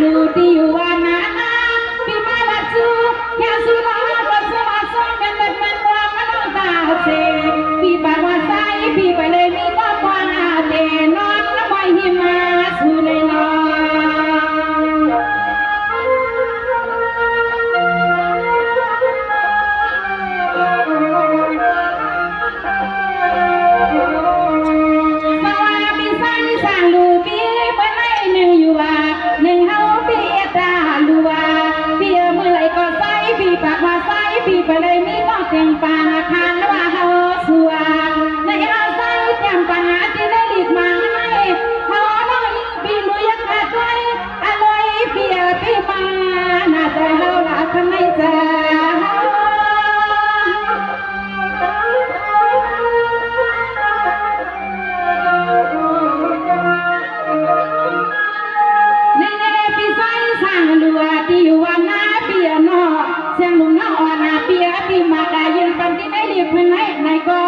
lu diwana pi malaju ya sura baswa somen men wa manota se pi bawasai pi balemi ko pana de non mahima sulenaปีไปเลยมีก็เต็มปากคานว่าเฮาสัวในอาศัยจำปัญหาที่ได้หลีกมาให้เฮาน้อยปีมือยักษ์ขาดไว้อร่อยเปียปีมาน่าจะเฮาละทำไมจะในปีใส่สั่งลัวที่วันน้าเปียนอเสียงลุงน้าอ่อนเปียปีมากายืนปันที่ได้เรียกเพื่อนไหนก็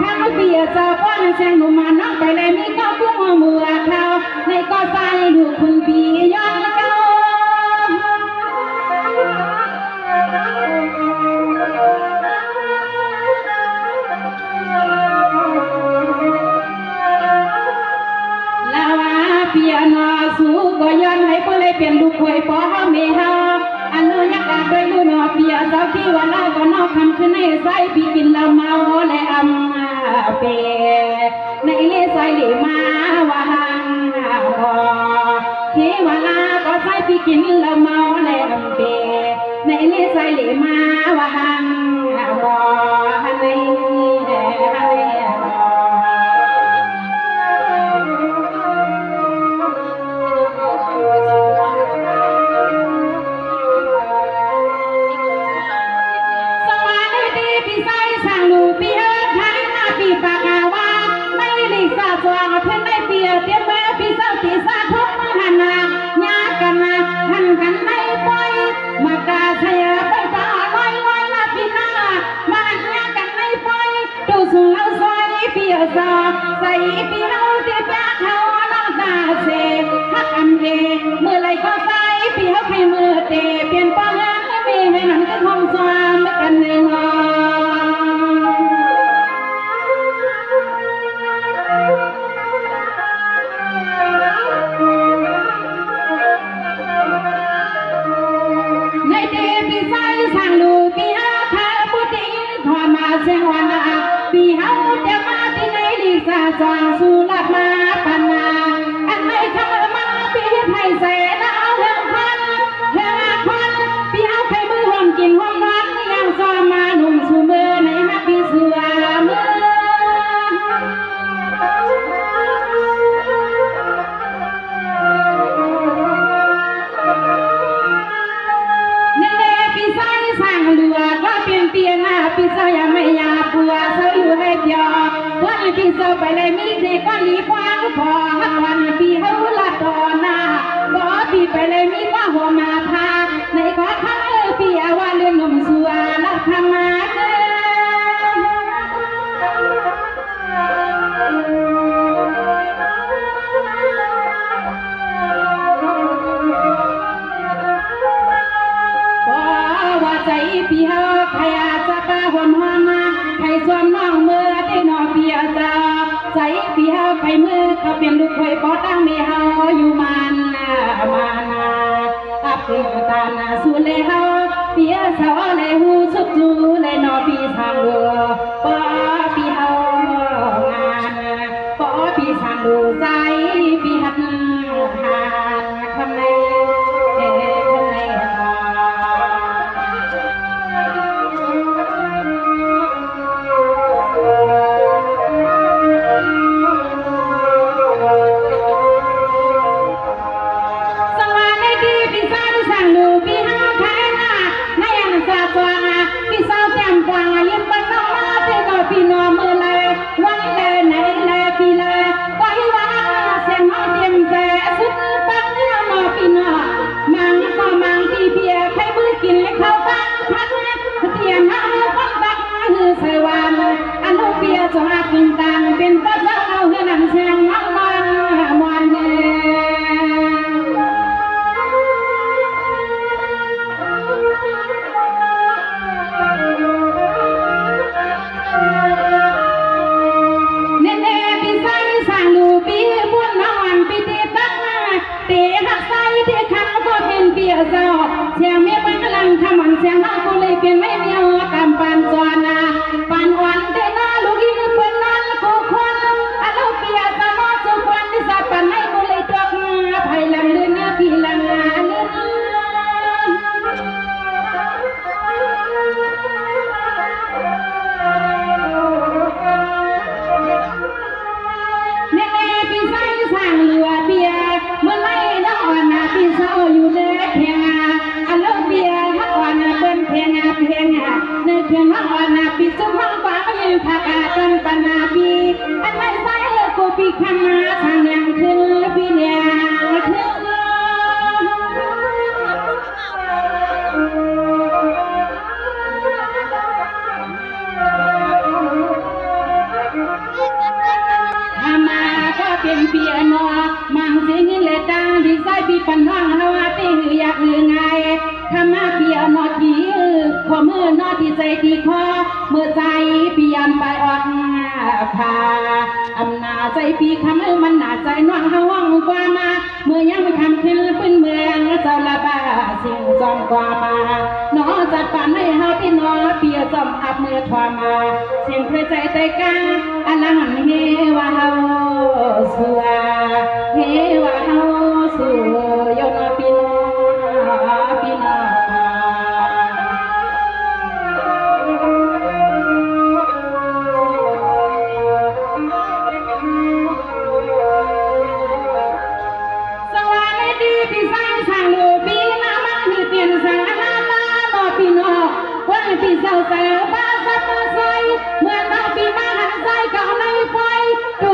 ถ้าเปียเจ้าป้อนเสียงลุงมาน้องไปเลยมีก็พุ่งมือเขาในก็ใส่ดูคุณปีย้อนเก่าลาวาเปียนอสู้ก็ย้อนให้เพื่อเลยเปลี่ยนลูกคอยป้อเมียอันนู้นยักษ์ไปดูนอเปียเจ้าที่วันละก็นอคำขึ้นในใส่ปีกินละเมาและอำเปในเล่ใส่เหลมาวาหังที่วันละก็ใส่ปีกินละเมาและอำเปในเล่ใส่เหลมาวาหังฮันในเพื่อนได้เปียเตรียมไว้พี่เจ้าตีสาทุกมือหันนาญากันนาหันกันไม่ปล่อยมากาเสียไปตาลอยลอยมาพี่นามาญากันไม่ปล่อยดูสูงเราซอยเปียซอใส่ปีเราเตียจ้าเขาน้องตาเสฮักอันเดเมื่อไรก็ใส่ปีเขาให้มือเตเปลี่ยนป้องงานไม่ให้หนังก็คงสวามไม่กันในหอเสียงวันนาปีเฮาเดี๋ยวมาที่ไหนลิซ่าสางสู่ลับมาปันนาอันไม่ทำมาปีไทยเสนาเอาเฮงพันเฮงพันปีเฮาใครมือหอมกินหอมร้อนยังซ้อมมาหนุ่มสู่มือในฮักปีเสือมือปีหน้าปีเสายังไม่ยาปัวเสาอยู่ให้เดียววันปีเสาไปเลยมีเด็กก้อนหลีพวางพอวันปีเฮาละตอนหน้าบ่ปีไปเลยมีว่าหัวมาพาในขอข้าปีอาว่าเรื่องนมสัวละทำมาใจปีเฮาใครอาจจะป้าหวนหัวมาใครส่วนน้องเมื่อได้นอเปียจ้าใจปีเฮาใครมือเขาเปลี่ยนลูกคอยปอตั้งเมียเฮาอยู่มันมานาอับเกิดตานาสุเลเฮาเปียสาวเลหูสุดจูเลนอปีทางเรือปอปีเฮางานปอปีทางดูใจปีหันหานคำในพี่น้องเมื่อไรวันเลยไหนเลยพี่เลยก็ให้ว่า เปียเจ้าเสียงเมียมันกำลังทำมันเสียงน้ากูเลยเปลี่ยนไม่เมียวกำปานจวนนาปานวันเดน่าลูกอีนึกเป็นนั้นกูคนอันลูกเปียเจ้าน้อสุกวันที่สับปันให้กูเลยตัวไผ่ลังเดินพี่ลังเลื่อนพี่ใส่สั่งเหลือเบียเมื่อไรน้องอ่อนพี่เศร้าอยู่เด็กเพียงอันเลิกเบียฮักอ่อนเป็นเพียงเพียงเนื้อเพียงฮักอ่อนพี่สุ่มห้องฟ้าไม่ยืนผักจนปนาพี่อันไม่ใส่กูพี่คำมาทางยังขึ้นพี่เนี่ยขึ้นเป็นเปียโนมังสิงเลตังดีไซน์ปีปันห้องฮาวาตีหืออยากหือไงทำมาเปียโนทีขอมือนอที่ใจที่คอเมื่อใจเปียนไปอ่อนพาอำนาจใจปีคำมันหนาใจน้องฮาว่างกว่ามาเมื่อยังไม่ทำขึ้นพื้นเมืองเจ้าละบ้าสิ่งจอมกว่ามาน้อจัดปานให้เฮาที่น้อเปียจอมอับเมื่อทวามาเสียงเพลใจใจกลางอันละหันเฮว่าเฮาสัวเฮว่าเฮาสัวยนปีนาปีนาสวัสดีพี่สายสางโลปีนามันที่เปลี่ยนสังอาณาลาโนปีนอวันพี่เศร้าเสือบ้าซับมาใส่เมื่อน้องปีมาหันใจเก่าในไฟดู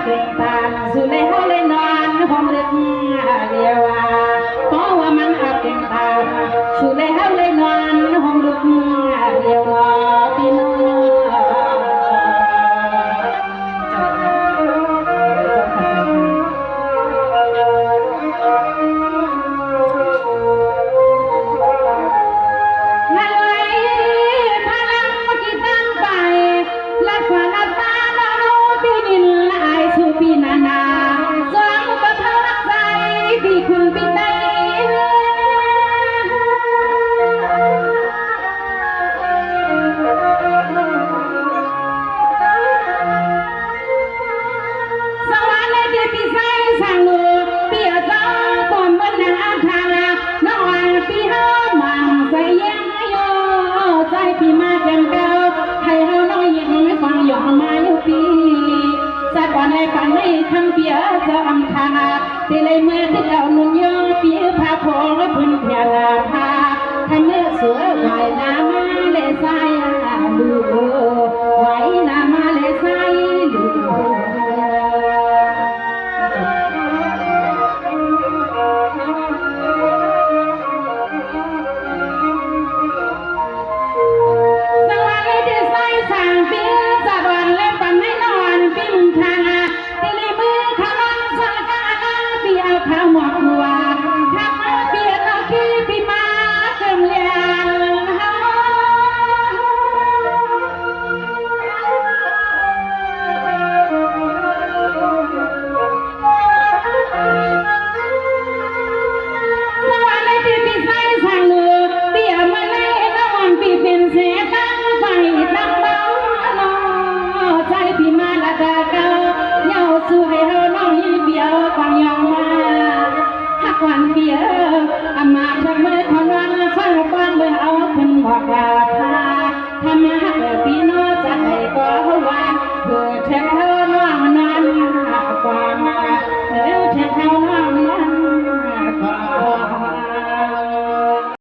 เก่งตามสุเลยเฮาเลยนอนความลึกเดียวเพราะว่ามันเก่งตามสุเลยเฮาเลยนอนความลึกเดียวพี่น้องพี่มาแก่มเก่าให้เฮาน้อยยิ่งฟังหยองมาอยู่ปีสักวันในฝันให้คำเปียจะอำคาตีเลยเมื่อที่เรานุ่นยองปีพาพองพื้นเพียงพาทำเมื่อสวยไหวน้ำเลสายดูไหวน้ำเลสายดูข้าวหมกหัวทำมาเปลี่ยนเอาขี้พี่มาเกิมเลี้ยงเฮาสวัสดีพี่ใส่สั่งเนื้อเปี่ยมาในนอนพี่เป็นเสียตั้งไฟตั้งเบาใจพี่มา